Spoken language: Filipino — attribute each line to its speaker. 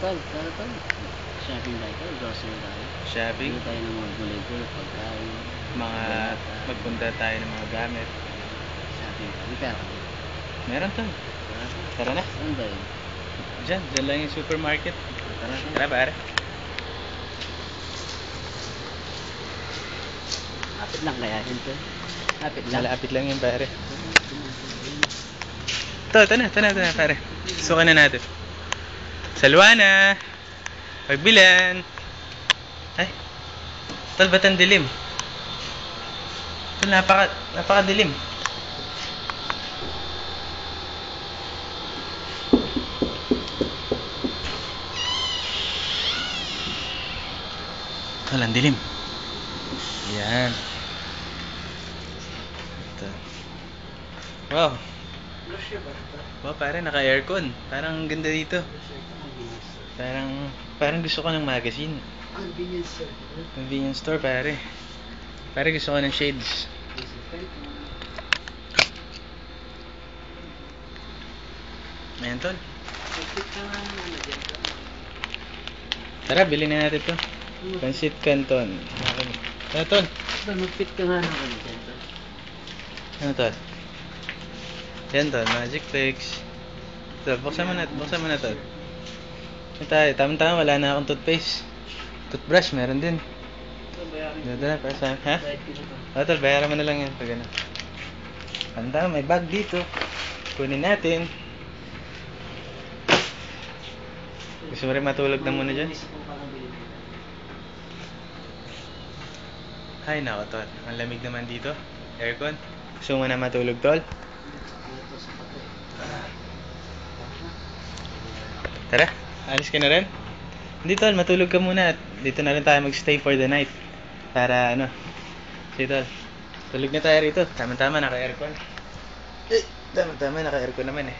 Speaker 1: tol. Tara tol. Shopping tayo tol. Grocery tayo.
Speaker 2: Shopping?
Speaker 1: Hindi tayo ng mga gulay-gulay, pagkain.
Speaker 2: Magpunta tayo ng mga gamit.
Speaker 1: Shopping tayo. May pera.
Speaker 2: Meron tol. Tara na.
Speaker 1: Saan ba yun?
Speaker 2: Diyan lang yung supermarket.
Speaker 1: Tara.
Speaker 2: Tara pare.
Speaker 1: Lapit lang kaya yun tol. Lapit lang.
Speaker 2: Malapit lang yun pare. Ito na pare. Sukan na natin. Salwana. Pagbilan. Ay. Tol, ba't ang dilim? Tol, napakadilim. Tol, ang dilim. Yan. Ito. Wow. Wow, pare, naka-aircon. Parang ang ganda dito. Parang gusto ko ng magazine. Convenience store, pare. Pare, gusto ko ng shades. Ayan, tol. Tara, bilhin na natin to. Pancit Canton. Ano, tol?
Speaker 1: Mag-fit ka nga ng ano dyan tol.
Speaker 2: Ano, tol? Yan, tol. Magic Fix. Tol, buksan mo na, tol. Ito tayo. Tama-tama, wala na akong toothpaste. Toothbrush, meron din. Dito na, para saan? Ha? Tol, bayaran mo na lang yan. Pag ano. Tanda, may bag dito. Kunin natin. Gusto mo rin matulog na muna dyan? Ay, nako, tol. Ang lamig naman dito. Aircon. Gusto mo na matulog, tol? Tara, alis ka na rin? Hindi, tol. Matulog ka muna at dito na rin tayo magstay for the night. Para, ano. Sige, tol. Tulog na tayo rito. Tama-tama, naka-aircon. Tama-tama, naka-aircon naman eh.